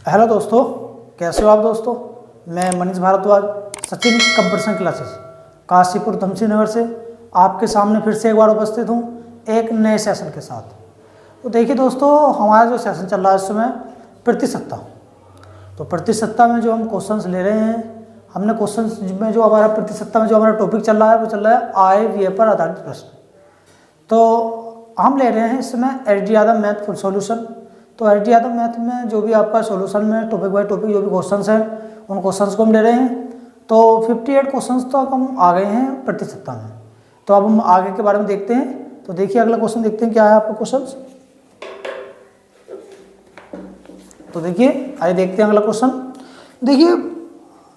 Hello दोस्तों, कैसे हो आप दोस्तों। मैं मनीष भारद्वाज, सचिन कंप्यूटर क्लासेस काशीपुर धमसी नगर से आपके सामने फिर से एक बार उपस्थित हूँ एक नए सेशन के साथ। तो देखिए दोस्तों, हमारा जो सेशन चल रहा है इस समय प्रतिसत्ता। तो प्रतिसत्ता में जो हम क्वेश्चंस ले रहे हैं, हमने क्वेश्चंस में जो हमारा प्रतिसत्ता में जो हमारा टॉपिक चल रहा है वो चल रहा है आय व्यय पर आधारित प्रश्न। तो हम ले रहे हैं इस समय H D Yadav math full solution. तो एच डी यादव मैथ में जो भी आपका सॉल्यूशन में टॉपिक बाय टॉपिक जो भी क्वेश्चंस हैं उन क्वेश्चंस को हम ले रहे हैं। तो 58 क्वेश्चंस तक हम आ गए हैं प्रतिशतता में। तो अब हम आगे के बारे में देखते हैं। तो देखिए अगला क्वेश्चन देखते हैं क्या है आपका क्वेश्चन। तो देखिए आइए देखते हैं अगला क्वेश्चन। देखिए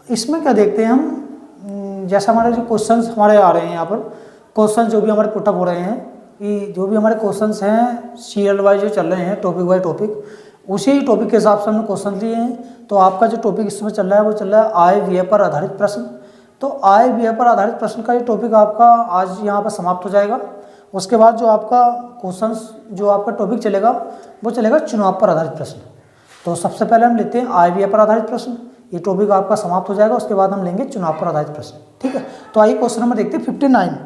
इसमें क्या देखते हैं हम, जैसा हमारे जो क्वेश्चंस हमारे आ रहे हैं यहाँ पर क्वेश्चन जो भी हमारे पुटअप हो रहे हैं कि जो भी हमारे क्वेश्चंस हैं सीरियल वाइज जो चल रहे हैं टॉपिक बाय टॉपिक, उसी टॉपिक के हिसाब से हमने क्वेश्चन लिए हैं। तो आपका जो टॉपिक इस समय चल रहा है वो चल रहा है आय व्यय पर आधारित प्रश्न। तो आय व्यय पर आधारित प्रश्न का ये टॉपिक आपका आज यहाँ पर समाप्त हो जाएगा। उसके बाद जो आपका क्वेश्चंस जो आपका टॉपिक चलेगा वो चलेगा चुनाव पर आधारित प्रश्न। तो सबसे पहले हम लेते हैं आय व्यय पर आधारित प्रश्न, ये टॉपिक आपका समाप्त हो जाएगा। उसके बाद हम लेंगे चुनाव पर आधारित प्रश्न, ठीक है। तो आइए क्वेश्चन नंबर देखते हैं 59।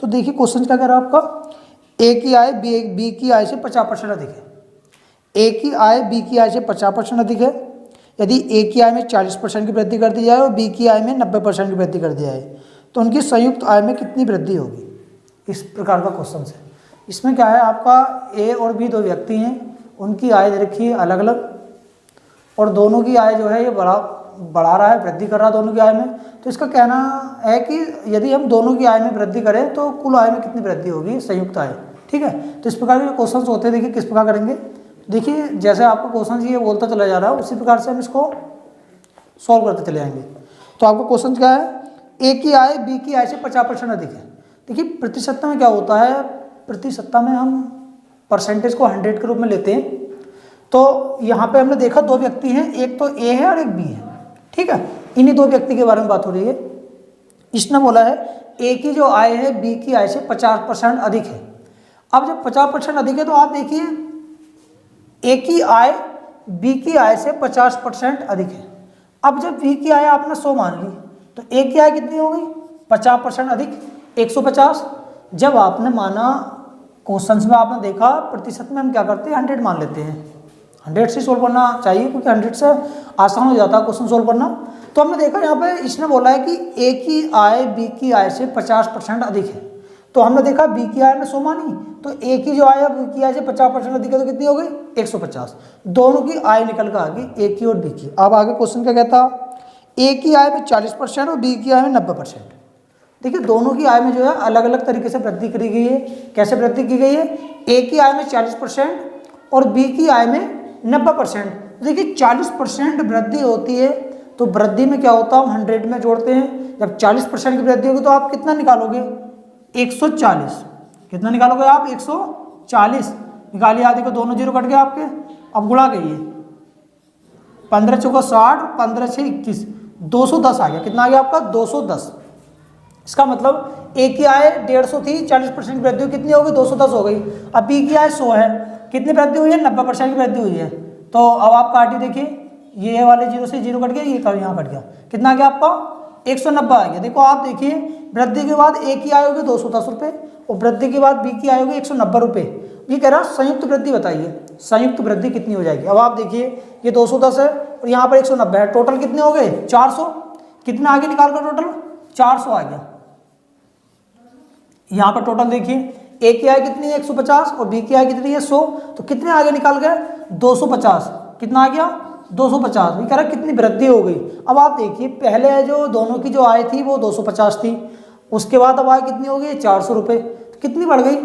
तो देखिए क्वेश्चन क्या कह रहा है आपका, ए की आय बी की आय से 50% अधिक है। ए की आय बी की आय से 50% अधिक है। यदि ए की आय में 40% की वृद्धि कर दी जाए और बी की आय में 90% की वृद्धि कर दी जाए तो उनकी संयुक्त आय में कितनी वृद्धि होगी। इस प्रकार का क्वेश्चन है। इसमें क्या है आपका, ए और बी दो व्यक्ति हैं, उनकी आय दे रखी है अलग अलग और दोनों की आय जो है ये बढ़ा रहा है, वृद्धि कर रहा है दोनों की आय में। तो इसका कहना है कि यदि हम दोनों की आय में वृद्धि करें तो कुल आय में कितनी वृद्धि होगी, संयुक्त आय, ठीक है। तो इस प्रकार के क्वेश्चन होते हैं, देखिए किस प्रकार करेंगे। देखिए जैसे आपको क्वेश्चन ये बोलता चला जा रहा है उसी प्रकार से हम इसको सॉल्व करते चले जाएंगे। तो आपका क्वेश्चन क्या है, ए की आय बी की आय से 50% अधिक है। देखिए प्रतिशतता में क्या होता है, प्रतिशतता में हम परसेंटेज को 100 के रूप में लेते हैं। तो यहाँ पे हमने देखा दो व्यक्ति हैं, एक तो ए है और एक बी है, ठीक है। इन्हीं दो व्यक्ति के बारे में बात हो रही है। इसने बोला है ए की जो आय है बी की आय से 50% अधिक है। अब जब 50% अधिक है तो आप देखिए ए की आय बी की आय से 50% अधिक है। अब जब बी की आय आपने 100 मान ली तो ए की आय कितनी हो गई, 50% अधिक 150। जब आपने माना क्वेश्चंस में आपने देखा प्रतिशत में हम क्या करते हैं 100 मान लेते हैं। 100 से सोल्व करना चाहिए क्योंकि 100 से आसान हो जाता है क्वेश्चन सोल्व करना। तो हमने देखा यहाँ पे इसने बोला है कि ए की आय बी की आय से 50% अधिक है। तो हमने देखा बी की आय में 100 मानी तो ए की जो आय है बी की आय से 50% अधिक है तो कितनी हो गई 150। दोनों की आय निकल कर आ गई, ए की और बी की। अब आगे क्वेश्चन क्या कहता, ए की आय में 40% और बी की आय में 90%। देखिए दोनों की आय में जो है अलग अलग तरीके से वृद्धि करी गई है। कैसे वृद्धि की गई है, ए की आय में 40% और बी की आय में 90%। देखिए 40% वृद्धि होती है तो वृद्धि में क्या होता है हम 100 में जोड़ते हैं। जब 40% की वृद्धि होगी तो आप कितना निकालोगे 140। कितना निकालोगे आप 140 निकालिए, आदि को दोनों जीरो कट गए आपके। अब गुणा करिए 15 चौका 60, 15 6 21, 210 आ गया। कितना आ गया आपका 210। इसका मतलब ए की आय 150 थी, 40% की वृद्धि कितनी होगी 210 हो गई। अब बी की आय 100 है, कितनी वृद्धि हुई है 90% की वृद्धि हुई है। तो अब आप काटिए, देखिए ये वाले जीरो से जीरो कट गया, ये यहाँ कट गया। कितना आ गया आपका 190 आ गया। देखो आप देखिए वृद्धि के बाद ए की आय होगी 210 रुपये और वृद्धि के बाद बी की आय होगी 190 रुपये। ये कह रहा है संयुक्त वृद्धि बताइए, संयुक्त वृद्धि कितनी हो जाएगी। अब आप देखिए ये 210 है और यहाँ पर 190 है, टोटल कितने हो गए 400। कितना आगे निकाल कर टोटल 400 आ गया। यहाँ पर टोटल देखिए ए की आय कितनी है 150 और बी की आय कितनी है 100। तो कितने आगे निकाल गए 250। कितना आ गया 250। ये कह रहा है कितनी वृद्धि हो गई। अब आप देखिए पहले जो दोनों की जो आय थी वो 250 थी, उसके बाद अब आय कितनी हो गई 400 रुपये। तो कितनी बढ़ गई,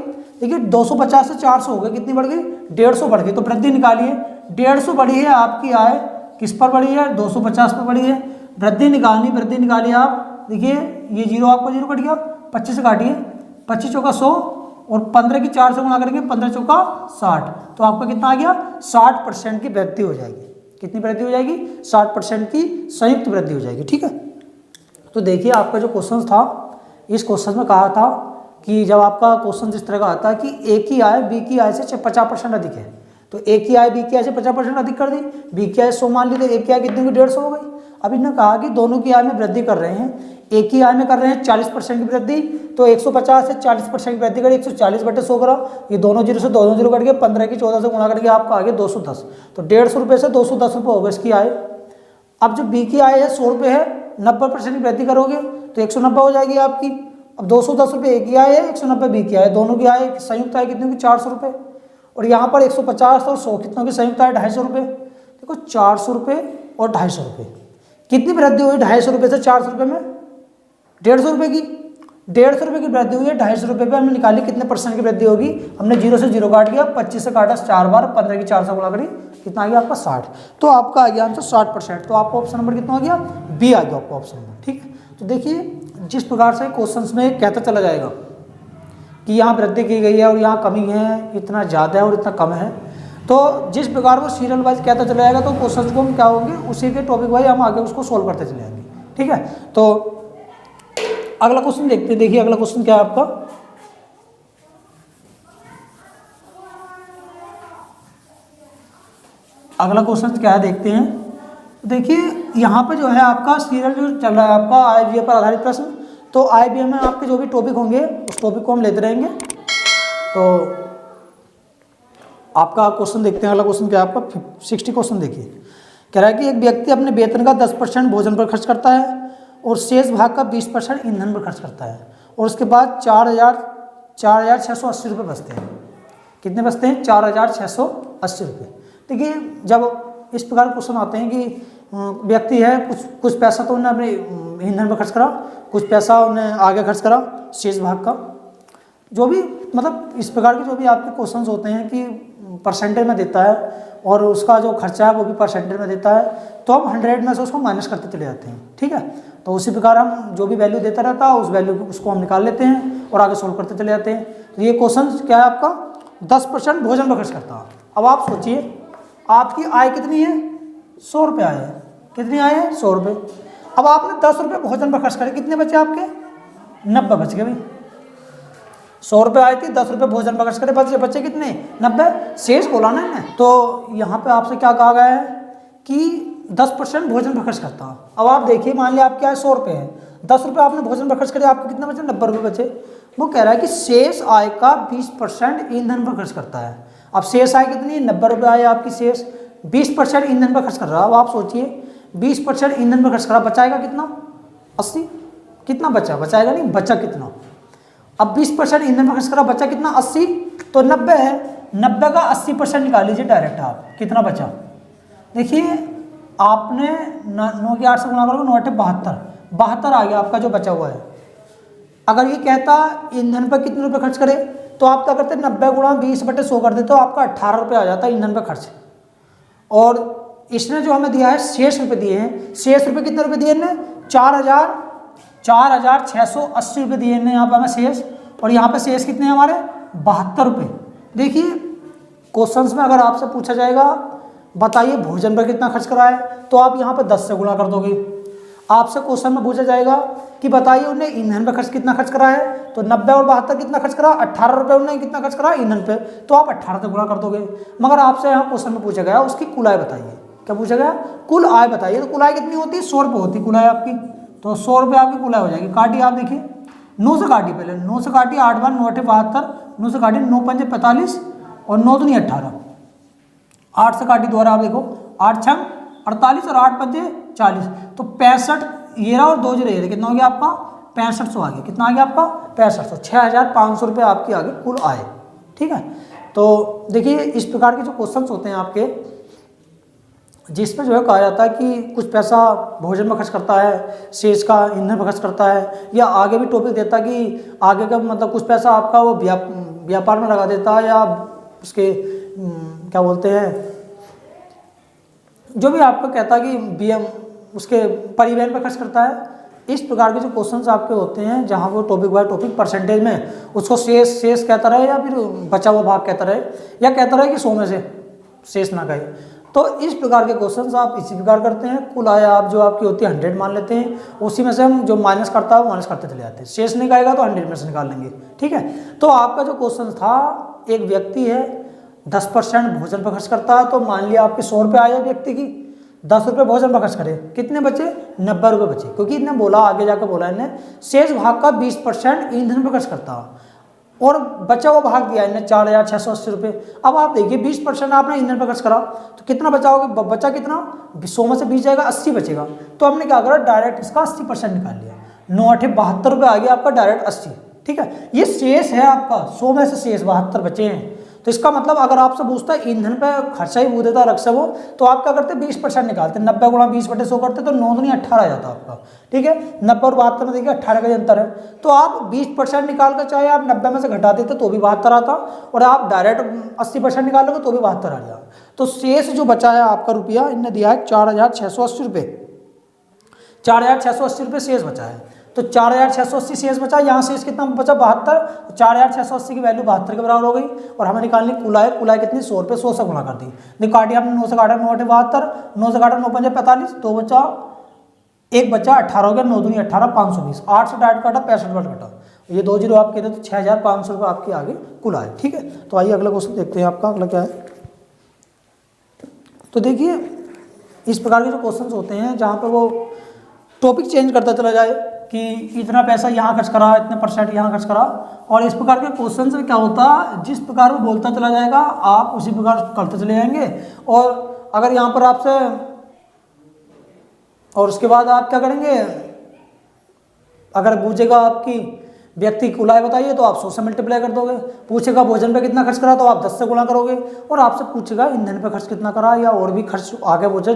देखिए 250 से 400 हो गई, कितनी बढ़ गई 150 बढ़ गई। तो वृद्धि निकालिए, 150 बढ़ी है आपकी आय, किस पर बढ़ी है 250 पर बढ़ी है। वृद्धि निकालिए आप, देखिए ये जीरो आपका जीरो कट गया, 25 से काटिए, 25 चौका 100 और 15 की 4 से गुणा करेंगे 15 चौका 60। तो आपका कितना आ गया 60% की वृद्धि हो जाएगी। कितनी वृद्धि हो जाएगी 60% की संयुक्त वृद्धि हो जाएगी, ठीक है। तो देखिए आपका जो क्वेश्चन था, इस क्वेश्चन में कहा था कि जब आपका क्वेश्चन इस तरह का आता है कि ए की आय बी की आय से 50% अधिक है तो ए की आय बी की आय से 50% अधिक कर दी, बी की आय 100 मान ली, तो ए की आय कितने की 150 हो गई। अब इन्होंने कहा कि दोनों की आय में वृद्धि कर रहे हैं, ए की आय में कर रहे हैं 40% की वृद्धि, तो 150 से 40% की वृद्धि करी, 140/100 करा, ये दोनों जीरो से दोनों जीरो कट गए, 15 की 14 से गुणा करके आपका आ गया 210, तो 150 रुपये से 210 रुपये हो गए इसकी आय। अब जो बी की आय है 100 रुपये है, 90% की वृद्धि करोगे तो 190 हो जाएगी आपकी। अब 210 रुपये ए की आय है, 190 बी की आय, दोनों की आय संयुक्त आय कितनी होगी 400 रुपये, और यहाँ पर 150 और 100 कितनों की संयुक्त आय 250 रुपये। देखो 400 रुपये और 250 रुपये, कितनी वृद्धि हुई 250 रुपये से 400 रुपये में, 150 रुपये की, 150 रुपये की वृद्धि हुई है, 250 रुपये पे हमने निकाली कितने परसेंट की वृद्धि होगी, हमने 0 से 0 काट दिया, 25 से काटा 4 बार, 15 की 4 से गुणा करी, कितना आ गया आपका 60, तो आपका आ गया आंसर 60%। तो आपका ऑप्शन नंबर कितना आ गया, बी आ गया आपका ऑप्शन नंबर। ठीक है, तो देखिए जिस प्रकार से क्वेश्चंस में कहता चला जाएगा कि यहाँ वृद्धि की गई है और यहाँ कमी है, इतना ज़्यादा है और इतना कम है, तो जिस प्रकार वो सीरियल वाइज कहता चला जाएगा तो क्वेश्चन को हम क्या होंगे उसी के टॉपिक वाइज हम आगे उसको सोल्व करते चले जाएंगे। ठीक है, तो अगला क्वेश्चन देखते हैं। देखिए अगला क्वेश्चन क्या है आपका, अगला क्वेश्चन क्या है देखते हैं। देखिए यहाँ पे जो है आपका सीरियल जो चल रहा है आपका IBA पर आधारित प्रश्न, तो IBA में आपके जो भी टॉपिक होंगे उस टॉपिक को हम लेते रहेंगे। तो आपका क्वेश्चन देखते हैं, अगला क्वेश्चन क्या है आपका 60 क्वेश्चन। देखिए कह रहा है कि एक व्यक्ति अपने वेतन का 10% भोजन पर खर्च करता है और शेष भाग का 20% ईंधन पर खर्च करता है, और उसके बाद 4,680 रुपये बचते हैं। कितने बचते हैं, 4,680 रुपये। देखिए जब इस प्रकार क्वेश्चन आते हैं कि व्यक्ति है कुछ पैसा तो उन्होंने अपने ईंधन पर खर्च करा, कुछ पैसा उन्हें आगे खर्च करा शेष भाग का, जो भी मतलब इस प्रकार के जो भी आपके क्वेश्चंस होते हैं कि परसेंटेज में देता है और उसका जो खर्चा है वो भी परसेंटेज में देता है, तो हम 100 में से उसको माइनस करते चले जाते हैं। ठीक है, तो उसी प्रकार हम जो भी वैल्यू देता रहता है उस वैल्यू उसको हम निकाल लेते हैं और आगे सोल्व करते चले जाते हैं। तो ये क्वेश्चन क्या है आपका 10% भोजन पर खर्च करता है। अब आप सोचिए आपकी आय कितनी है, 100 रुपये आय है, कितनी आय है 100 रुपये। अब आपने 10 रुपये भोजन पर खर्च करे, कितने बचे आपके 90 बच गए भाई। 100 रुपये आए थे, 10 रुपये भोजन पर खर्च करे, बचे कितने 90, शेष बोला ना इन्हें। तो यहाँ पे आपसे क्या कहा गया है कि 10% भोजन पर खर्च करता है। अब आप देखिए मान लिया आपके आय 100 रुपये है, 10 रुपये आपने भोजन पर खर्च करे, आपको कितना बचे 90 रुपये बचे। वो कह रहा है कि शेष आय का 20% ईंधन पर खर्च करता है। अब शेष आय कितनी है 90 रुपये आय आपकी, शेष 20% ईंधन पर खर्च कर रहा है। अब आप सोचिए 20% ईंधन पर खर्च करा, बचाएगा कितना 80, कितना बचाएगा नहीं, बचा कितना। अब 20% ईंधन पर खर्च करा, बचा कितना 80, तो 90 है, 90 का 80% निकाल लीजिए डायरेक्ट आप, कितना बचा। देखिए आपने 9 की 8 से गुणा करोगे 9 8 72 आ गया आपका जो बचा हुआ है। अगर ये कहता ईंधन पर कितने रुपए खर्च करे तो आप क्या करते 90 गुणा 20/100 कर देते, तो आपका 18 रुपये आ जाता है ईंधन पर खर्च। और इसने जो हमें दिया है शेष रुपये दिए हैं, शेष रुपये कितने रुपये दिए इन्हें 4,680 रुपये दिए इन्हें यहाँ पर हमें शेष, और यहाँ पे शेष कितने हैं हमारे 72 रुपये। देखिए क्वेश्चंस में अगर आपसे पूछा जाएगा बताइए भोजन पर कितना खर्च करा है, तो आप यहाँ पे 10 से गुणा कर दोगे। आपसे क्वेश्चन में पूछा जाएगा कि बताइए उन्हें ईंधन पर कितना खर्च करा है, तो 90 और 72 कितना खर्च करा, 18 रुपये उन्हें कितना खर्च करा ईंधन पे, तो आप 18 से गुणा कर दोगे। मगर आपसे यहाँ क्वेश्चन में पूछा गया उसकी कुल आय बताइए, क्या पूछा गया कुल आय बताइए, तो कुल आय कितनी होती है 100 रुपये होती है कुल आय आपकी, तो 100 रुपये आपकी कुल आय हो जाएगी। काटिए आप देखिए 9 से काटिए, पहले 9 से काटिए, 8 बार 9 8 72, 9 से काटिए 9 5 45 और 9 दूनी 18, 8 से काटिए दोबारा आप देखो 8 6 48 और 8 5 40, तो 65 ये रहा और 2 0 ये कितना हो गया आपका 6500 आ गया। कितना आ गया आपका 6500, 6500 रुपये आपकी आ गई कुल आय। ठीक है, तो देखिए इस प्रकार के जो क्वेश्चंस होते हैं आपके, जिसमें जो है कहा जाता है कि कुछ पैसा भोजन में खर्च करता है, शेष का ईंधन पर खर्च करता है, या आगे भी टॉपिक देता है कि आगे का मतलब कुछ पैसा आपका वो व्यापार में लगा देता है, या उसके क्या बोलते हैं जो भी आपको कहता है कि उसके परिवहन पर खर्च करता है। इस प्रकार के जो क्वेश्चंस आपके होते हैं जहाँ वो टॉपिक बाय टॉपिक परसेंटेज में उसको शेष कहता रहे, या फिर बचा हुआ भाग कहता रहे, या कहता रहे कि 100 में से शेष ना कहे, तो इस प्रकार के क्वेश्चंस आप इसी प्रकार करते हैं। कुल आय आप जो आपकी होती है 100 मान लेते हैं, उसी में से हम जो माइनस करता है वो माइनस करते चले जाते हैं, शेष नहीं आएगा तो 100 में से निकाल लेंगे। ठीक है, तो आपका जो क्वेश्चन था एक व्यक्ति है 10% भोजन पर खर्च करता है, तो मान लिया आपके 100 रुपये आए व्यक्ति की, 10 रुपये भोजन पर खर्च करे, कितने बचे? 90 रुपये बचे, क्योंकि इन्हें बोला, आगे जाकर बोला इन्हें शेष भाग का 20% ईंधन पर खर्च करता है और बचा हुआ भाग दिया इन्हें 4,680 रुपये। अब आप देखिए 20% आपने ईंधन पर खर्च करा तो कितना बचाओगे? बचा कितना? 100 में से 20 जाएगा, 80 बचेगा। तो हमने क्या करा, डायरेक्ट इसका 80% निकाल लिया, 9×8 = 72 रुपये आ गया आपका डायरेक्ट 80। ठीक है, ये शेष है आपका, 100 में से शेष 72 बचे हैं। तो इसका मतलब अगर आपसे पूछता है ईंधन पे खर्चा ही वो देता रख से वो, तो आप क्या करते? 20% निकालते, 90 × 20/100 करते तो 9 दूनी 18 आ जाता आपका। ठीक है, 90 और 72 में देखिए 18 का ही अंतर है। तो आप 20% निकाल कर चाहे आप 90 में से घटा देते तो भी 72 आता, और आप डायरेक्ट 80% निकालोगे तो भी 72 आ जाएगा। तो शेष जो बचा है आपका रुपया, इनने दिया है 4,680 रुपये, 4,680 रुपये शेष बचा है। तो 4,680 शेष बचा, यहाँ शेष कितना बचा? 72। 4,680 की वैल्यू 72 के बराबर हो गई, और हमें निकालनी कुल आय कितनी? 100 रुपये, 100 से गुणा कर दी। देखो काटिए हमने, 9 से काटा, 9×8 = 72, 9 से काटा 9×5 = 45, 2 बचा, 1 बचा, 18 हो गया, 9 दूनी 18, 520, 8 से डायरेक्ट काटा, 65 बार काटा, ये 2 जीरो आप कहते तो 6,500 रुपये आपके आगे कुल आए। ठीक है, तो आइए अगला क्वेश्चन देखते हैं आपका, अगला क्या है। तो देखिए इस प्रकार के जो क्वेश्चन होते हैं जहाँ पर वो टॉपिक चेंज करता चला जाए कि इतना पैसा यहाँ खर्च करा, इतने % यहाँ खर्च करा, और इस प्रकार के क्वेश्चन से क्या होता है, जिस प्रकार वो बोलता चला जाएगा आप उसी प्रकार करते चले जाएंगे। और अगर यहाँ पर आपसे, और उसके बाद आप क्या करेंगे, अगर पूछेगा आपकी व्यक्ति कुल आय बताइए तो आप 100 से मल्टीप्लाई कर दोगे, पूछेगा भोजन पे कितना खर्च करा तो आप 10 से गुणा करोगे, और आपसे पूछेगा ईंधन पे खर्च कितना करा या और भी खर्च आगे पूछे,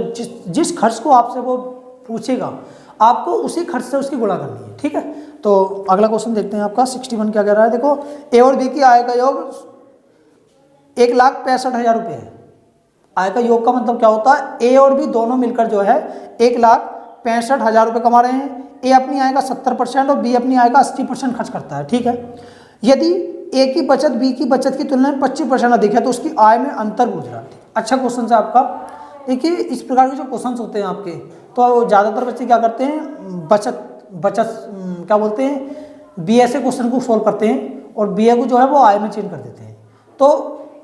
जिस खर्च को आपसे वो पूछेगा आपको उसी खर्च से उसकी गुणा करनी है। ठीक है, तो अगला क्वेश्चन देखते हैं आपका 61 क्या कह रहा है। देखो ए और बी की आय का योग 1,65,000 रुपये है। आय का योग का मतलब क्या होता है, ए और बी दोनों मिलकर जो है 1,65,000 रुपये कमा रहे हैं। ए अपनी आय का 70% और बी अपनी आय का 80% खर्च करता है। ठीक है, यदि ए की बचत बी की बचत की तुलना में 25% अधिक है तो उसकी आय में अंतर पूछ रहा है। अच्छा क्वेश्चन है आपका। देखिए इस प्रकार के जो क्वेश्चन होते हैं आपके, तो ज़्यादातर बच्चे क्या करते हैं, बचत क्या बोलते हैं, बीए से क्वेश्चन को सोल्व करते हैं और बीए को जो है वो आय में चेंज कर देते हैं। तो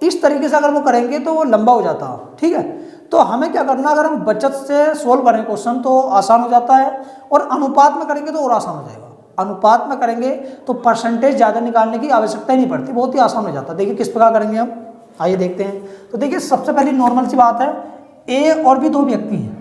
इस तरीके से अगर वो करेंगे तो वो लंबा हो जाता है। ठीक है, तो हमें क्या करना, अगर हम बचत से सोल्व करें क्वेश्चन तो आसान हो जाता है, और अनुपात में करेंगे तो और आसान हो जाएगा। अनुपात में करेंगे तो परसेंटेज ज़्यादा निकालने की आवश्यकता ही नहीं पड़ती, बहुत ही आसान हो जाता है। देखिए किस प्रकार करेंगे हम, आइए देखते हैं। तो देखिए सबसे पहली नॉर्मल सी बात है, ए और भी 2 व्यक्ति हैं,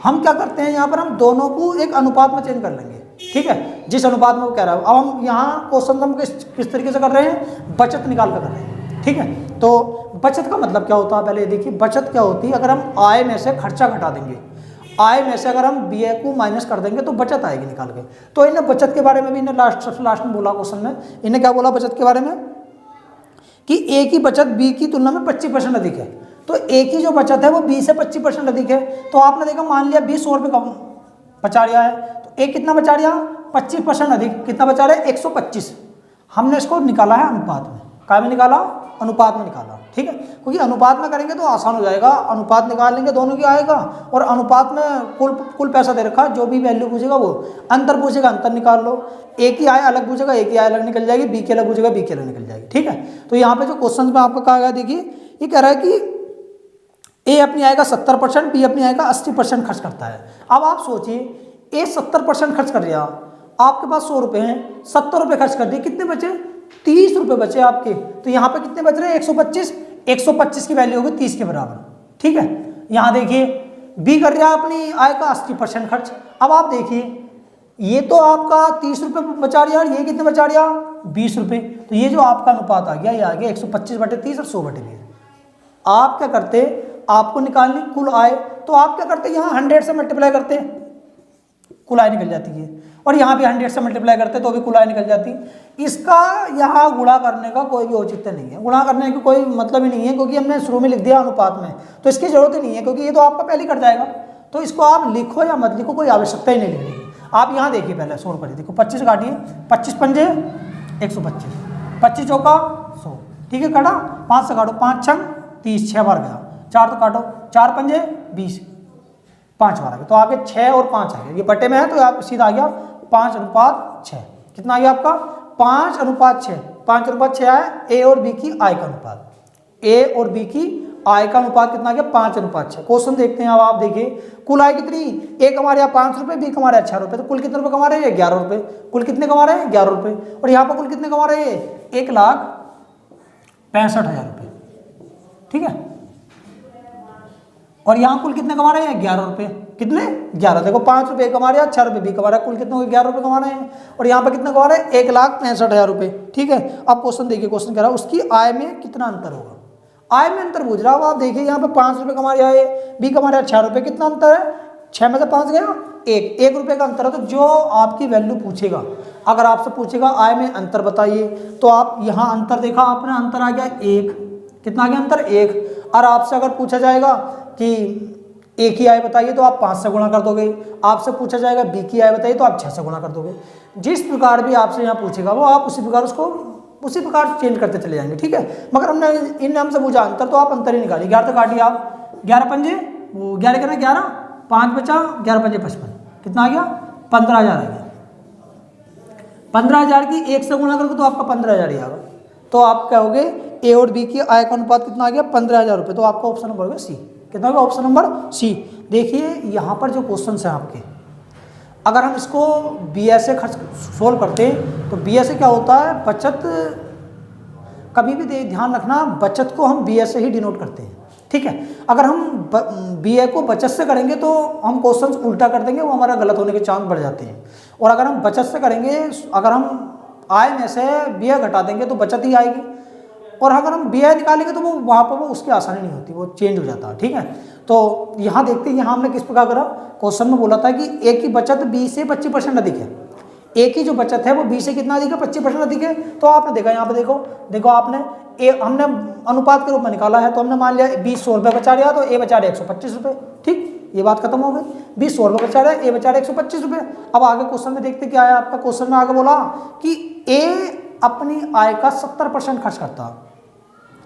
हम क्या करते हैं यहाँ पर हम दोनों को एक अनुपात में चेंज कर लेंगे। ठीक है, जिस अनुपात में वो कह रहा है। अब हम यहाँ क्वेश्चन हम किस तरीके से कर रहे हैं, बचत निकाल कर रहे हैं। ठीक है, तो बचत का मतलब क्या होता है, पहले देखिए बचत क्या होती है। अगर हम आय में से खर्चा घटा देंगे, आय में से अगर हम बीए को माइनस कर देंगे तो बचत आएगी निकाल के। तो इन्हें बचत के बारे में भी इन्हें सबसे लास्ट में बोला क्वेश्चन में, इन्हें क्या बोला बचत के बारे में कि ए की बचत बी की तुलना में 25% अधिक है। तो ए की जो बचत है वो बी से 25% अधिक है। तो आपने देखा, मान लिया 20 रुपये कम बचा रहा है, तो ए कितना बचा रहा, 25% अधिक, कितना बचा रहा है, 125। हमने इसको निकाला है अनुपात में, क्या में निकाला, अनुपात में निकाला। ठीक है, क्योंकि अनुपात में करेंगे तो आसान हो जाएगा, अनुपात निकाल लेंगे दोनों की आएगा, और अनुपात में कुल पैसा दे रखा, जो भी वैल्यू पूछेगा वो, अंतर पूछेगा अंतर निकाल लो, ए की आय अलग पूछेगा ए की आय अलग निकल जाएगी, बी की अलग पूछेगा बी की अलग निकल जाएगी। ठीक है, तो यहाँ पे जो क्वेश्चन में आपको कहा गया, देखिए ये कह रहा है कि ए अपनी आय का 70%, बी अपनी आय का 80% खर्च करता है। अब आप सोचिए, ए 70% खर्च कर रहा, आपके पास 100 रुपये हैं, 70 रुपये खर्च कर दिए, कितने बचे, 30 रुपये बचे आपके। तो यहाँ पे कितने बच रहे हैं, 125, 125 की वैल्यू होगी 30 के बराबर। ठीक है, यहाँ देखिए बी कर रहा है अपनी आय का 80% खर्च। अब आप देखिए ये तो आपका 30 रुपये बचा रहा है, ये कितने बचा रहा, 20 रुपये। तो ये जो आपका अनुपात आ गया, ये आ गया 125/30 और 100/20। आप क्या करते, आपको निकालनी कुल आय, तो आप क्या करते, यहाँ 100 से मल्टीप्लाई करते, कुल आय निकल जाती है, और यहाँ भी 100 से मल्टीप्लाई करते तो भी कुल आय निकल जाती। इसका यहाँ गुणा करने का कोई भी औचित्य नहीं है, गुणा करने की कोई मतलब ही नहीं है, क्योंकि हमने शुरू में लिख दिया अनुपात में, तो इसकी जरूरत ही नहीं है, क्योंकि ये तो आपका पहले कर जाएगा। तो इसको आप लिखो या मत लिखो, कोई आवश्यकता ही नहीं लिखने की। आप यहाँ देखिए पहले 100 करिए, देखो 25 काटिए, 25 पंजे 125, 25 चौका 100। ठीक है, काटा, 5 से काटो, 5 छंग 30, 6 बार गया, 4 तो काटो, 4 पंजे 20, 5 बार आ गया, तो आगे 6 और 5 आ गया, ये बटे में है तो आप सीधा आ गया 5:6। कितना आ गया आपका, 5:6। 5:6 आया ए और बी की आय का अनुपात। ए और बी की आय का अनुपात कितना आ गया 5:6। क्वेश्चन देखते हैं। अब आप देखिए कुल आय कितनी, ए कमा रहा है 5 रुपये, बी कमा रहा है 6 रुपये, तो कुल कितने रुपये कमा रहे हैं 11 रुपये। कुल कितने कमा रहे हैं 11 रुपये, और यहाँ पर कुल कितने कमा रहे हैं 1,65,000 रुपये, ठीक है। और यहाँ कुल कितने कमा रहे हैं 11 रुपये, कितने 11। देखो 5 रुपये कमा रहे हैं, 6 रुपये बी कमा रहा है, कुल कितने हो गए 11 रुपये कमा रहे हैं। और यहाँ पर कितने कमा रहे हैं 1,65,000 रुपये, ठीक है। अब क्वेश्चन देखिए, क्वेश्चन कह रहा है उसकी आय में कितना अंतर होगा। आय में अंतर पूछ रहा हूँ। आप देखिए यहाँ पे 5 रुपये कमा रहा है, बी कमा रहा है 6 रुपये, कितना अंतर है 6 में से 5 गया 1 रुपये का अंतर है। तो जो आपकी वैल्यू पूछेगा, अगर आपसे पूछेगा आय में अंतर बताइए, तो आप यहाँ अंतर देखा आपने, अंतर आ गया 1, कितना आ गया अंतर 1। और आपसे अगर पूछा जाएगा कि ए की आय बताइए, तो आप 5 से गुणा कर दोगे। आपसे पूछा जाएगा बी की आय बताइए, तो आप 6 से गुणा कर दोगे। जिस प्रकार भी आपसे यहाँ पूछेगा वो आप उसी प्रकार चेंज करते चले जाएंगे, ठीक है। मगर हमने इन नाम से पूछा अंतर, तो आप अंतर ही निकालिए। 11 तो काटिए आप, 11 पंजे वो 11 कितना 11, 5 बचा 11 पंजे 55, कितना आ गया 15,000 आ गया। 15,000 की 1 से गुणा करोगे तो आपका 15,000 ही आएगा। तो आप कहोगे ए और बी की आय का अनुपात कितना आ गया 15,000 रुपये। तो आपका ऑप्शन नंबर होगा सी, कितना होगा ऑप्शन नंबर सी। देखिए यहाँ पर जो क्वेश्चन है आपके, अगर हम इसको BSA खर्च सोल्व करते हैं तो BSA क्या होता है, बचत। कभी भी ध्यान रखना, बचत को हम BSA ही डिनोट करते हैं, ठीक है। अगर हम BA को बचत से करेंगे तो हम क्वेश्चन उल्टा कर देंगे, वो हमारा गलत होने के चांस बढ़ जाते हैं। और अगर हम बचत से करेंगे, अगर हम आय में से BA घटा देंगे तो बचत ही आएगी। और अगर हम BI निकालेंगे तो वो वहाँ पर वो उसकी आसानी नहीं होती, वो चेंज हो जाता है, ठीक है। तो यहाँ देखते हैं, यहाँ हमने किस प्रकार करा, क्वेश्चन में बोला था कि ए की बचत B से 25% अधिक है। ए की जो बचत है वो B से कितना अधिक है 25% अधिक है। तो आपने देखा यहाँ पे देखो आपने हमने अनुपात के रूप में निकाला है, तो हमने मान लिया B 100 रुपये बचा रहा, तो ए बचा रहा 125 रुपये, ठीक, ये बात खत्म हो गई। B 100 रुपये बचा रहा है, ए बचा रहा 125 रुपये। अब आगे क्वेश्चन में देखते क्या है आपका। क्वेश्चन में आगे बोला कि ए अपनी आय का 70% खर्च करता है।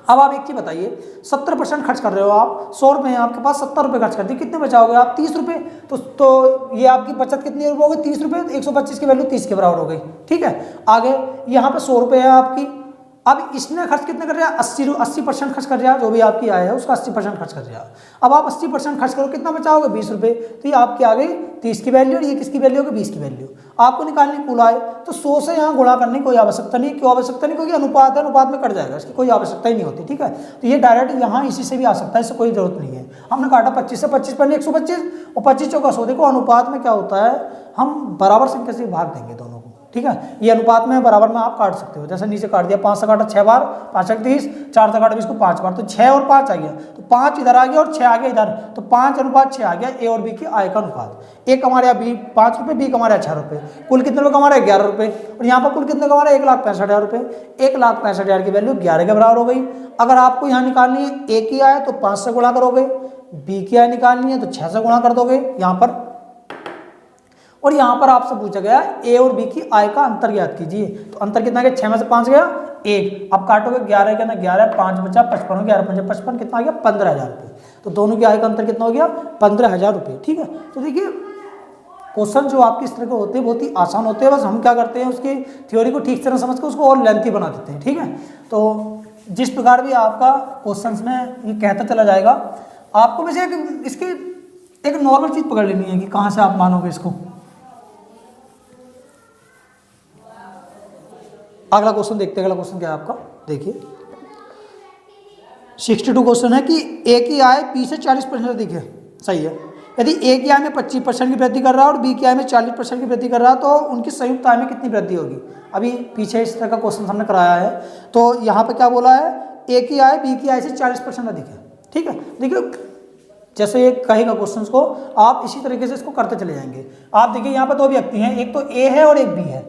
अब आप एक चीज बताइए, 70% खर्च कर रहे हो आप, 100 रुपये हैं आपके पास, 70 रुपये खर्च करते, कितने बचाओगे आप 30 रुपये। तो ये आपकी बचत कितनी हो गई 30 रुपये, 125 की वैल्यू 30 के बराबर हो गई, ठीक है। आगे यहाँ पे 100 रुपये है आपकी। अब इसने खर्च कितने कर रहा है 80% खर्च कर रहा है, जो भी आपकी आय है उसका 80% खर्च कर रहा है। अब आप 80% खर्च करो, कितना बचाओगे 20 रुपये। तो ये आपकी आ गई 30 की वैल्यू, और ये किसकी वैल्यू होगी 20 की वैल्यू। आपको निकालनी कुल आय, तो 100 से यहाँ गुणा करने की कोई आवश्यकता नहीं। क्यों आवश्यकता नहीं, क्योंकि अनुपात है, अनुपात में कट जाएगा, इसकी कोई आवश्यकता ही नहीं होती, ठीक है। तो ये डायरेक्ट यहाँ इसी से भी आ सकता है, इससे कोई जरूरत नहीं है। हमने काटा 25 से 25 पर 125 और 25 चौका 100। देखो अनुपात में क्या होता है, हम बराबर संख्या से भाग देंगे दोनों को, ठीक है। ये अनुपात में बराबर में आप काट सकते हो, जैसे नीचे काट दिया, 5 से काटा 6 बार, 5 30, 4 से काटा 20 को 5 बार, तो 6 और 5 आ गया, तो 5 इधर आ गया और 6 आ गया इधर, तो 5:6 आ गया ए और बी की आय का अनुपात। ए कमा रहा है 5 रुपये, बी कमा रहा है 6 रुपये, कुल कितने रुपये कमा रहा है 11 रुपये। और यहाँ पर कुल कितने कमा रहा है 1,65,000 रुपये। 1,65,000 की वैल्यू 11 के बराबर हो गई। अगर आपको यहाँ निकालनी है ए की आय तो 5 से गुणा करोगे, बी की आय निकालनी है तो 6 से गुणा कर दोगे यहाँ पर। और यहाँ पर आपसे पूछा गया ए और बी की आय का अंतर ज्ञात कीजिए, तो अंतर कितना गया 6 में से 5 गया 1। अब काटोगे 11 का ना 11, 5 बचा 55, 11 5 55, कितना आ गया 15,000 रुपये। तो दोनों की आय का अंतर कितना हो गया 15,000 रुपये, ठीक है। तो देखिए क्वेश्चन जो आपके इस तरह के होते हैं बहुत ही आसान होते हैं, बस हम क्या करते हैं उसकी थ्योरी को ठीक तरह समझ कर उसको और लेंथी बना देते हैं, ठीक है। तो जिस प्रकार भी आपका क्वेश्चन में ये कहता चला जाएगा, आपको वैसे इसकी एक नॉर्मल चीज़ पकड़ लेनी है कि कहाँ से आप मानोगे इसको। अगला क्वेश्चन देखते हैं, अगला क्वेश्चन क्या है आपका, देखिए 62 क्वेश्चन है कि ए की आय बी से 40% अधिक है, सही है। यदि ए की आय में 25% की वृद्धि कर रहा है और बी की आय में 40% की वृद्धि कर रहा है, तो उनकी संयुक्त आय में कितनी वृद्धि होगी। अभी पीछे इस तरह का क्वेश्चन हमने कराया है, तो यहाँ पे क्या बोला है ए की आय बी की आय से 40% अधिक है, ठीक है। देखिए जैसे ये कहेगा क्वेश्चन को, आप इसी तरीके से इसको करते चले जाएंगे। आप देखिए यहाँ पर 2 व्यक्ति हैं, एक तो ए है और एक बी है,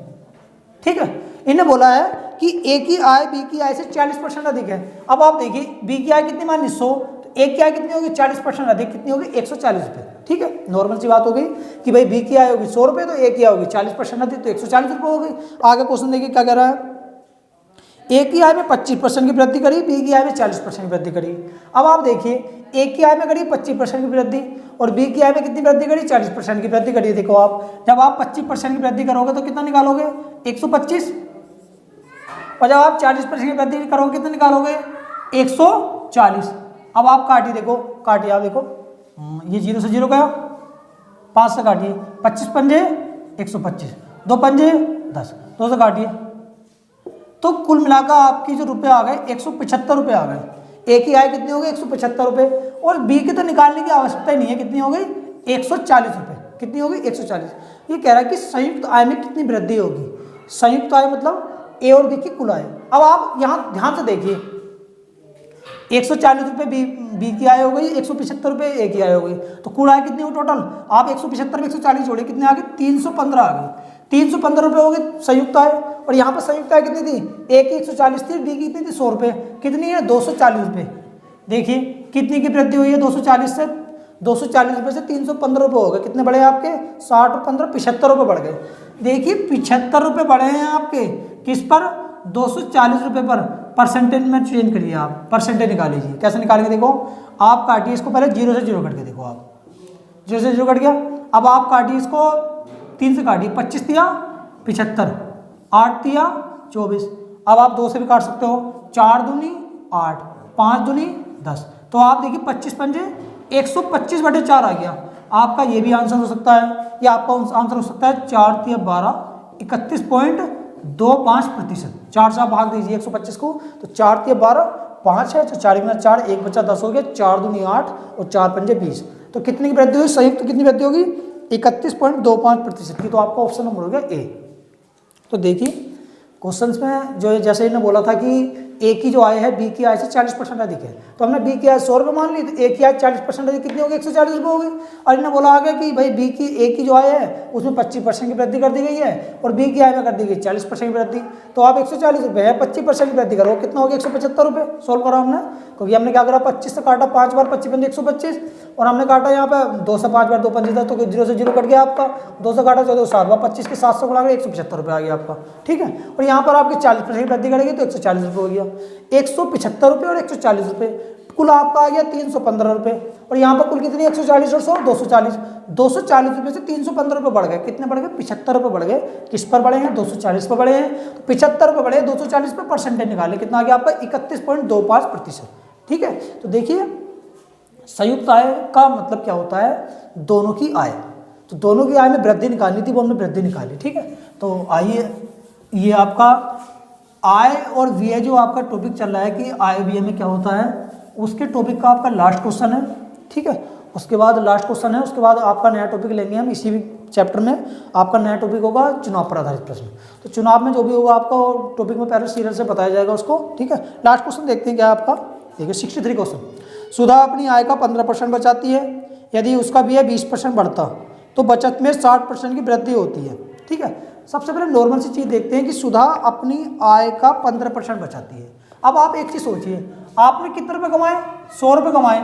ठीक है। इन्हें बोला है कि ए की आय बी की आय से 40% अधिक है। अब आप देखिए बी की आय कितनी मानी 100, तो ए की आय कितनी होगी 40% अधिक, कितनी होगी 140 रुपये, ठीक है। नॉर्मल सी बात हो गई कि भाई बी की आय होगी 100 रुपये, तो ए की आय होगी 40% अधिक, तो 140 रुपये हो गई। आगे क्वेश्चन देखिए क्या कह रहा है, ए की आय में 25% की वृद्धि करी, बी की आय में 40% की वृद्धि करी। अब आप देखिए ए की आय में करी 25% की वृद्धि और बी की आय में कितनी वृद्धि करी 40% की वृद्धि करी। देखो आप जब आप 25% की वृद्धि करोगे तो कितना निकालोगे 125, और जब आप 40% की वृद्धि करोगे कितना निकालोगे 140। अब आप काटिए, देखो काटिए आप, देखो ये 0 से 0 गया, 5 से काटिए, 25 पंजे 125, 2 पंजे 10, 2 से काटिए, तो कुल मिलाकर आपकी जो रुपए आ गए 175 रुपये आ गए। ए की आय कितनी हो गई 175 रुपये, और बी की तो निकालने की आवश्यकता ही नहीं है, कितनी हो गई 140 रुपये, कितनी होगी 140। ये कह रहा है कि संयुक्त आय में कितनी वृद्धि होगी, संयुक्त आय मतलब ए और बी की कुल आय। अब आप यहाँ ध्यान से देखिए, 140 रुपये बी की आय हो गई, 175 रुपये ए की आय हो गई, तो कुल आय कितनी हो टोटल, आप 175 में 140 जोड़े, कितने आ गए 315 आ गई। 315 रुपये हो गए संयुक्त आय, और यहाँ पर संयुक्त आय कितनी थी, ए की 140 थी, डी की कितनी थी 100 रुपये, कितनी है 240 रुपये। देखिए कितनी की वृद्धि हुई है, 240 से 240 रुपये से 315 रुपये हो गए, कितने बढ़े आपके 60 और 15 75 रुपये बढ़ गए। देखिए 75 रुपये बढ़े हैं आपके, किस पर 240 रुपये पर। परसेंटेज में चेंज करिए आप, परसेंटेज निकाल लीजिए, कैसे निकालेंगे देखो, आप काटिए इसको, पहले 0 से 0 कट के देखो, आप 0 से 0 कट गया। अब आप काटिए इसको 3 से काटिए, 25 दिया 75, 8 दिया 24। अब आप 2 से भी काट सकते हो, 4 दूनी 8, 5 दूनी 10, तो आप देखिए 25 पंजे 125/4 आ गया। आपका ये भी आंसर हो सकता है, या आपका आंसर हो सकता है 4 × 12 31.25%। 4 से आप भाग दीजिए 125 को, तो 4 × 12 5 है, तो 4 × 4 1 बचा 10 हो गया, 4 दूनी 8 और 4 पंजे 20। तो कितनी की वृद्धि हुई, संयुक्त कितनी वृद्धि होगी 31.25% की, तो आपका ऑप्शन नंबर हो गया ए। तो देखिए क्वेश्चंस में जो जैसे इन्होंने बोला था कि ए की जो आय है बी की आय से 40% अधिक है, तो हमने बी की आय 100 रुपये मान ली, तो ए की आय 40% अधिक कितनी होगी 140 रुपये होगी। और इन्होंने बोला आगे कि भाई बी की ए की जो आय है उसमें 25% की वृद्धि कर दी गई है, और बी की आय में कर दी गई 40% की वृद्धि, तो आप 140 रुपये है 25% की वृद्धि करो, कितना हो गया 175 रुपये। सोल्व करा हमने, क्योंकि हमने क्या करा 25 से काटा 5 बार 25 पंजे 125, और हमने काटा यहाँ पे 2 से 5 बार 2 पंजे 10, तो 0 से 0 कट गया आपका, 2 से काटा 14 7 बार 25 के 700 गुणा 175 रुपये आ गया आपका, ठीक है। और यहाँ पर आपकी 40% वृद्धि करेगी तो 140 रुपये हो गया, 175 रुपये और 140 रुपये, कुल आपका आ गया 315 रुपये। और यहाँ पर कुल कितनी 140 और 100 240, 240 रुपये से 315 रुपये बढ़ गए, कितने बढ़ गए 75 रुपये बढ़ गए। किस पर बढ़े हैं 240 पर बढ़े हैं, तो 75 रुपये बढ़े 240 पर, परसेंटेज निकाले कितना आ गया आपका 31.25%, ठीक है। तो देखिए संयुक्त आय का मतलब क्या होता है, दोनों की आय, तो दोनों की आय में वृद्धि निकालनी थी, वो हमने वृद्धि निकाली, ठीक है। तो आइए ये आपका आय और व्यय जो आपका टॉपिक चल रहा है कि आय व्यय में क्या होता है, उसके टॉपिक का आपका लास्ट क्वेश्चन है, ठीक है। उसके बाद लास्ट क्वेश्चन है, उसके बाद आपका नया टॉपिक लेंगे हम इसी चैप्टर में। आपका नया टॉपिक होगा चुनाव पर आधारित प्रश्न, तो चुनाव में जो भी होगा आपका टॉपिक में पहले सीरियल से बताया जाएगा उसको, ठीक है। लास्ट क्वेश्चन देखते हैं क्या आपका, देखिए 63 क्वेश्चन। सुधा अपनी आय का 15% बचाती है, यदि उसका व्यय 20% बढ़ता तो बचत में 60% की वृद्धि होती है, ठीक है। सबसे पहले नॉर्मल सी चीज़ देखते हैं कि सुधा अपनी आय का 15% बचाती है। अब आप एक चीज़ सोचिए, आपने कितने रुपए कमाए 100 रुपये कमाए,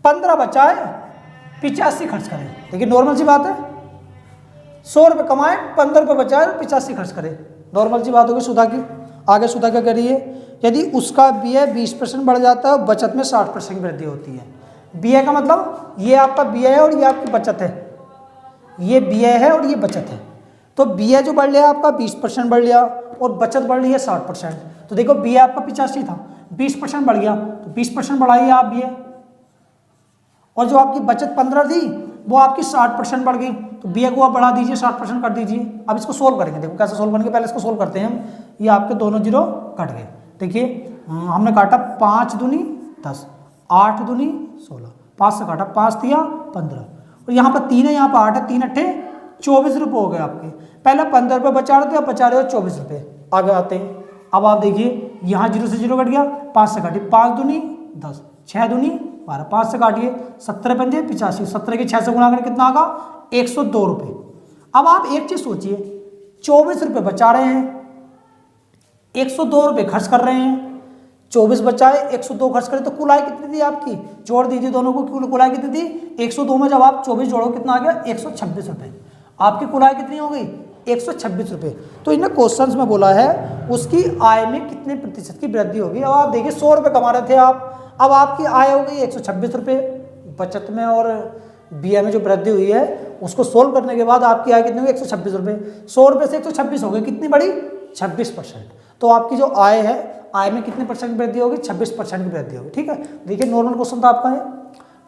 15 बचाए 85 खर्च करें। देखिए नॉर्मल सी बात है, 100 रुपये कमाए 15 रुपये बचाए 85 खर्च करें, नॉर्मल सी बात होगी सुधा की। आगे सुधा क्या करिए, यदि उसका व्यय 20% बढ़ जाता है, बचत में 60% की वृद्धि होती है। व्यय का मतलब ये आपका व्यय है और ये आपकी बचत है, ये व्यय है और ये बचत है। तो व्यय जो बढ़ लिया आपका 20% बढ़ लिया और बचत बढ़ रही है 60%। तो देखो व्यय आपका 85 था, 20% बढ़ गया, तो 20% बढ़ाइए आप व्यय, और जो आपकी बचत 15 थी वो आपकी 60% बढ़ गई, तो व्यय को आप बढ़ा दीजिए 60% कर दीजिए। अब इसको सोल्व करेंगे, देखो कैसे सोल्व करेंगे, पहले इसको सोल्व करते हैं हम। ये आपके दोनों 0 कट गए, देखिए हमने काटा 5 दूनी 10, 8 दूनी 16, 5 से काटा 5 दिया 15, और यहाँ पर 3 है, यहाँ पर 8 है, 3 अट्ठे 24 रुपये हो गए आपके। पहले 15 रुपये बचा रहे थे, अब बचा रहे हो 24 रुपये। आगे आते हैं, अब आप देखिए यहाँ 0 से 0 कट गया, 5 से काटिए, 5 दूनी 10, 6 दूनी 12, 5 से काटिए 17 पंजे 85, 17 के 6 से गुणा करें कितना आगा 102 रुपये। अब आप एक चीज़ सोचिए, 24 रुपये बचा रहे हैं, 102 रुपये खर्च कर रहे हैं, 24 बचाए 102 खर्च करें, तो कुल आय कितनी थी आपकी, जोड़ दीजिए दोनों को, कुल आय कितनी थी 102 में जब आप 24 जोड़ो कितना आ गया 126 रुपये। आपकी कुल आय कितनी हो गई 126 रुपये। तो इन्हें क्वेश्चंस में बोला है उसकी आय में कितने प्रतिशत की वृद्धि होगी। अब आप देखिए 100 रुपये कमा रहे थे आप, अब आपकी आय हो गई 126 रुपये, बचत में और व्यय में जो वृद्धि हुई है उसको सोल्व करने के बाद आपकी आय कितनी होगी 126 रुपये। 100 रुपये से 126 हो गई, कितनी बड़ी 26%। तो आपकी जो आय है, आय में कितने परसेंट की वृद्धि होगी? 26% की वृद्धि होगी। ठीक है, देखिए नॉर्मल क्वेश्चन था आपका ये,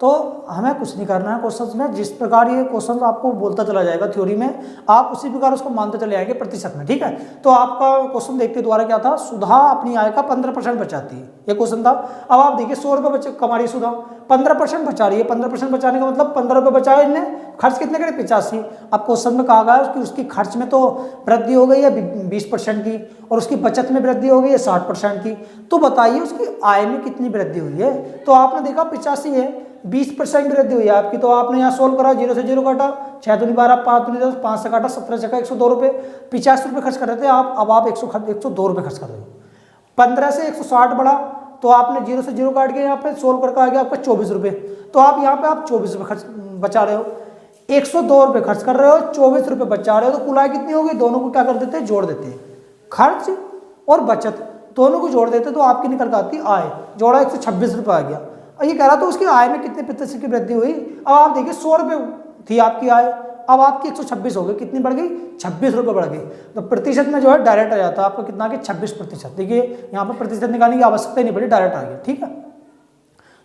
तो हमें कुछ नहीं करना है क्वेश्चंस में। जिस प्रकार ये क्वेश्चन आपको बोलता चला जाएगा थ्योरी में, आप उसी प्रकार उसको मानते चले आएंगे प्रतिशत में। ठीक है, तो आपका क्वेश्चन देखते द्वारा क्या था, सुधा अपनी आय का 15% बचाती है, ये क्वेश्चन था। अब आप देखिए 100 रुपये कमा रही सुधा, 15% बचा रही है। 15% बचाने का मतलब 15 रुपये बचाए इनने, खर्च कितने करे? 85। अब क्वेश्चन में कहा गया कि उसकी खर्च में तो वृद्धि हो गई है 20% की, और उसकी बचत में वृद्धि हो गई है 60% की। तो बताइए उसकी आय में कितनी वृद्धि हुई है? तो आपने देखा 85 है, 20% वृद्धि हुई है आपकी। तो आपने यहाँ सोल्व करा, 0 से 0 काटा, 6 दूनी 12, 5 दूनी 10, 5 से काटा 17 से 102 रुपये, 50 रुपये खर्च कर रहे थे आप, अब आप 102 रुपये खर्च कर रहे हो। 15 से 160 बढ़ा, तो आपने 0 से 0 काट के यहाँ पे सोल्व करके आ गया आपका 24 रुपये। तो आप यहाँ पे आप 24 रुपये खर्च बचा रहे हो, 102 रुपये खर्च कर रहे हो, 24 रुपये बचा रहे हो। तो कुल आय कितनी होगी? दोनों को क्या कर देते हैं? जोड़ देते हैं, खर्च और बचत दोनों को जोड़ देते, तो आपकी निकल कर आती आय। जोड़ा 126 रुपये आ गया। और ये कह रहा तो उसकी आय में कितने प्रतिशत की वृद्धि हुई? अब आप देखिए 100 रुपये थी आपकी आय, अब आपकी 126 हो गई, कितनी बढ़ गई? 26 रुपये बढ़ गई। तो प्रतिशत में जो है डायरेक्ट आ जाता है आपको कितना कि 26%। देखिए यहाँ पर प्रतिशत निकालने की आवश्यकता ही नहीं पड़ी, डायरेक्ट आ गया। ठीक है,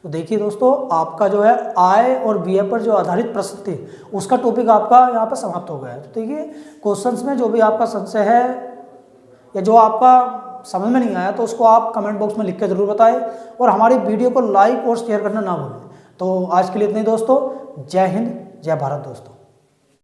तो देखिए दोस्तों आपका जो है आय और व्यय पर जो आधारित प्रश्न थे उसका टॉपिक आपका यहाँ पर समाप्त हो गया है। तो देखिए क्वेश्चंस में जो भी आपका संशय है या जो आपका समझ में नहीं आया तो उसको आप कमेंट बॉक्स में लिख के जरूर बताएं, और हमारी वीडियो को लाइक और शेयर करना ना भूलें। तो आज के लिए इतने ही दोस्तों, जय हिंद, जय भारत दोस्तों।